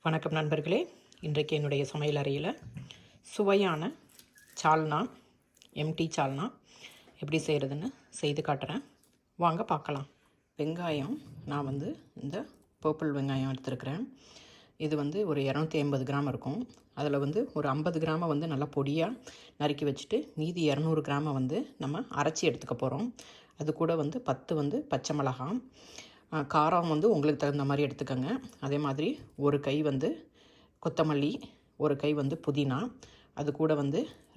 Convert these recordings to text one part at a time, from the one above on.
வணக்கம் நண்பர்களே. இன்றைக்கு என்னுடைய சமையல் அறையில் சுவையான சால்னா, எம்டி சால்னா எப்படி செய்கிறதுன்னு செய்து காட்டுறேன். வாங்க பார்க்கலாம். வெங்காயம் நான் இந்த பர்பிள் வெங்காயம் எடுத்துருக்கிறேன். இது ஒரு 250 கிராம் இருக்கும். அதில் ஒரு 50 கிராமை நல்லா பொடியாக நறுக்கி வச்சுட்டு மீதி 200 கிராமை நம்ம அரைச்சி எடுத்துக்க போகிறோம். அது கூட 10 பச்சை மிளகாய், காரம் உங்களுக்கு தகுந்த மாதிரி எடுத்துக்கோங்க. அதே மாதிரி ஒரு கை கொத்தமல்லி, ஒரு கை புதினா, அது கூட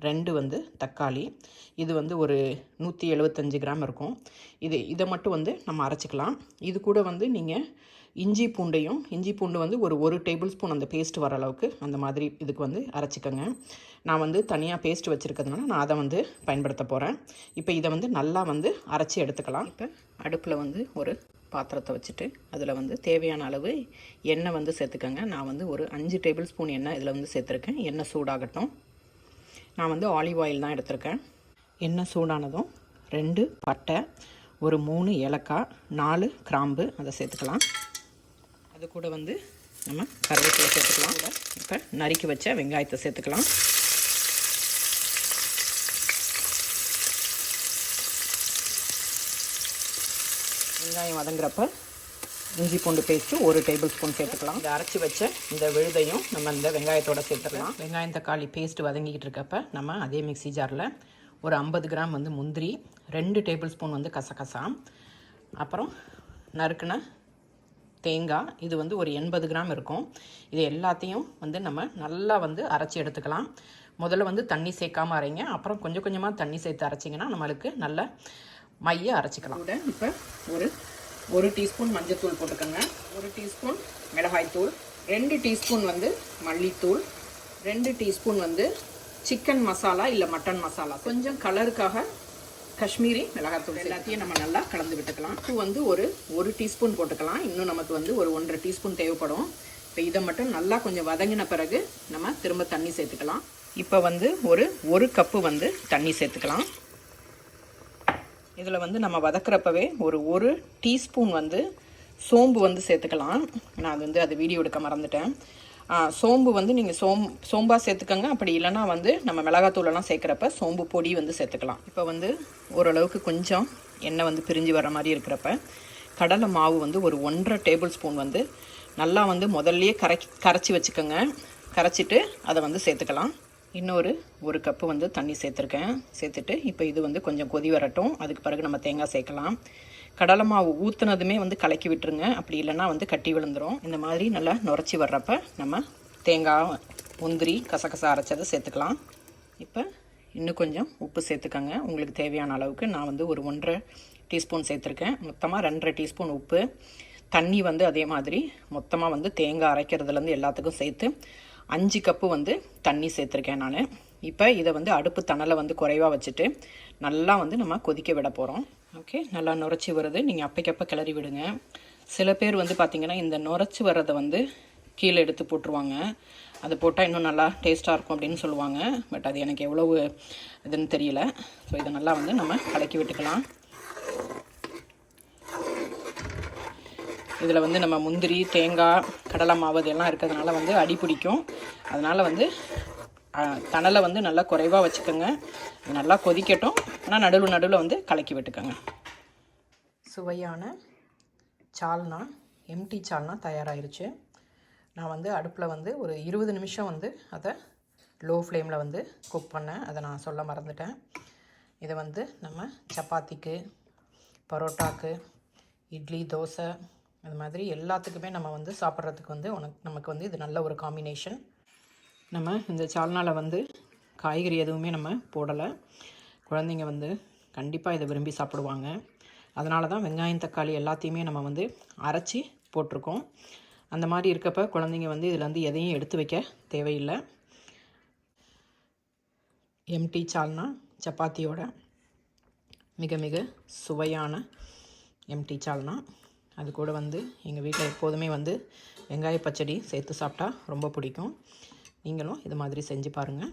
2 தக்காளி. இது ஒரு 175 கிராம் இருக்கும். இதை மட்டும் நம்ம அரைச்சிக்கலாம். இது கூட நீங்கள் இஞ்சி பூண்டு ஒரு டேபிள் ஸ்பூன் அந்த பேஸ்ட் வர அளவுக்கு அந்த மாதிரி இதுக்கு அரைச்சிக்கோங்க. நான் தனியாக பேஸ்ட் வச்சுருக்கிறதுனால நான் அதை பயன்படுத்த போகிறேன். இப்போ இதை நல்லா அரைச்சி எடுத்துக்கலாம். இப்போ அடுப்பில் ஒரு பாத்திரத்தை வச்சுட்டு அதில் தேவையான அளவு எண்ணெய் சேர்த்துக்கோங்க. நான் ஒரு 5 டேபிள் ஸ்பூன் எண்ணெய் இதில் சேர்த்துருக்கேன். எண்ணெய் சூடாகட்டும். நான் ஆலிவ் ஆயில் தான் எடுத்திருக்கேன். எண்ணெய் சூடானதும் 2 பட்டை, ஒரு 3 ஏலக்காய், 4 கிராம்பு அதை சேர்த்துக்கலாம். அது கூட நம்ம கருவேப்பிலை சேர்த்துக்கலாம். இப்போ நறுக்கி வச்ச வெங்காயத்தை சேர்த்துக்கலாம். வெங்காயம் வதங்குறப்ப இஞ்சி பூண்டு பேஸ்ட்டு 1 டேபிள் ஸ்பூன் சேர்த்துக்கலாம். இந்த அரைச்சி வச்ச இந்த விழுதையும் நம்ம இந்த வெங்காயத்தோடு சேர்த்துக்கலாம். வெங்காயம் தக்காளி பேஸ்ட்டு வதங்கிக்கிட்டு இருக்கப்போ நம்ம அதே மிக்ஸி ஜாரில் ஒரு 50 கிராம் முந்திரி, 2 டேபிள் ஸ்பூன் கசகசா, அப்புறம் நறுக்குன தேங்காய், இது ஒரு 80 கிராம் இருக்கும். இது எல்லாத்தையும் நம்ம நல்லா அரைச்சி எடுத்துக்கலாம். முதல்ல தண்ணி சேர்க்காமல் அரைங்க. அப்புறம் கொஞ்சம் கொஞ்சமாக தண்ணி சேர்த்து அரைச்சிங்கன்னா நம்மளுக்கு நல்ல மைய அரைச்சிக்கலாம். கூட இப்போ ஒரு டீஸ்பூன் மஞ்சத்தூள் போட்டுக்கோங்க. 1 டீஸ்பூன் மிளகாய்த்தூள், 2 டீஸ்பூன் மல்லித்தூள், 2 டீஸ்பூன் சிக்கன் மசாலா இல்லை மட்டன் மசாலா, கொஞ்சம் கலருக்காக காஷ்மீரி மிளகாய்த்தூள், எல்லாத்தையும் நம்ம நல்லா கலந்து விட்டுக்கலாம். இது ஒரு டீஸ்பூன் போட்டுக்கலாம். இன்னும் நமக்கு ஒரு 1.5 டீஸ்பூன் தேவைப்படும். இப்போ இதை மட்டும் நல்லா கொஞ்சம் வதங்கின பிறகு நம்ம திரும்ப தண்ணி சேர்த்துக்கலாம். இப்போ ஒரு கப்பு தண்ணி சேர்த்துக்கலாம். இதில் நம்ம வதக்கிறப்பவே ஒரு டீஸ்பூன் சோம்பு சேர்த்துக்கலாம். நான் அது வீடியோ எடுக்க மறந்துட்டேன். சோம்பு நீங்கள் சோம்பாக சேர்த்துக்கோங்க. அப்படி இல்லைனா நம்ம மிளகாத்தூளெல்லாம் சேர்க்குறப்ப சோம்பு பொடி சேர்த்துக்கலாம். இப்போ ஓரளவுக்கு கொஞ்சம் எண்ணெய் பிரிஞ்சு வர மாதிரி இருக்கிறப்ப கடலை மாவு ஒரு 1.5 டேபிள் ஸ்பூன் நல்லா முதல்லையே கரைச்சி வச்சுக்கோங்க. கரைச்சிட்டு அதை சேர்த்துக்கலாம். இன்னொரு கப்பு தண்ணி சேர்த்துருக்கேன். சேர்த்துட்டு இப்போ இது கொஞ்சம் கொதி வரட்டும். அதுக்கு பிறகு நம்ம தேங்காய் சேர்க்கலாம். கடலை மாவு ஊற்றுனதுமே கலக்கி விட்டுருங்க. அப்படி இல்லைன்னா கட்டி விழுந்துடும். இந்த மாதிரி நல்லா நுரைச்சி வர்றப்ப நம்ம தேங்காய், முந்திரி, கசகசா அரைச்சதை சேர்த்துக்கலாம். இப்போ இன்னும் கொஞ்சம் உப்பு சேர்த்துக்கோங்க. உங்களுக்கு தேவையான அளவுக்கு. நான் ஒரு 1.5 டீஸ்பூன் சேர்த்துருக்கேன். மொத்தமாக 2.5 டீஸ்பூன் உப்பு. தண்ணி அதே மாதிரி மொத்தமாக தேங்காய் அரைக்கிறதுலேருந்து எல்லாத்துக்கும் சேர்த்து 5 கப்பு தண்ணி சேர்த்துருக்கேன் நான். இப்போ இதை அடுப்பு தணலை குறைவாக வச்சுட்டு நல்லா நம்ம கொதிக்க விட போகிறோம். ஓகே, நல்லா நுரைச்சி வருது. நீங்கள் அப்பைக்கப்போ கிளறி விடுங்க. சில பேர் பார்த்திங்கன்னா இந்த நுரைச்சி வர்றதை கீழே எடுத்து போட்டுருவாங்க. அது போட்டால் இன்னும் நல்லா டேஸ்ட்டாக இருக்கும் அப்படின்னு சொல்லுவாங்க. பட் அது எனக்கு எவ்வளவு இதுன்னு தெரியல. ஸோ இதை நல்லா நம்ம கலக்கி விட்டுக்கலாம். இதில் நம்ம முந்திரி, தேங்காய், கடலை மாவு இதெல்லாம் இருக்கிறதுனால அடி பிடிக்கும். அதனால் தணலை நல்லா குறைவாக வச்சுக்கோங்க. நல்லா கொதிக்கட்டும். ஆனால் நடுவில் கலக்கி விட்டுக்கோங்க. சுவையான சால்னா, எம்டி சால்னா தயாராகிருச்சு. நான் அடுப்பில் ஒரு 20 நிமிஷம் அதை லோ ஃப்ளேமில் குக் பண்ணேன். அதை நான் சொல்ல மறந்துட்டேன். இதை நம்ம சப்பாத்திக்கு, பரோட்டாக்கு, இட்லி, தோசை, அது மாதிரி எல்லாத்துக்குமே நம்ம சாப்பிட்றதுக்கு நமக்கு இது நல்ல ஒரு காம்பினேஷன். நம்ம இந்த சால்னாவில் காய்கறி எதுவுமே நம்ம போடலை. குழந்தைங்க கண்டிப்பாக இதை விரும்பி சாப்பிடுவாங்க. அதனால தான் வெங்காயம், தக்காளி எல்லாத்தையுமே நம்ம அரைச்சி போட்டிருக்கோம். அந்த மாதிரி இருக்கப்போ குழந்தைங்க இதில் எதையும் எடுத்து வைக்க தேவையில்லை. எம்டி சால்னா சப்பாத்தியோட மிக மிக சுவையான எம்டி சால்னா. அது கூட எங்கள் வீட்டில் எப்போதுமே வெங்காய பச்சடி சேர்த்து சாப்பிட்டா ரொம்ப பிடிக்கும். நீங்களும் இது மாதிரி செஞ்சு பாருங்கள்.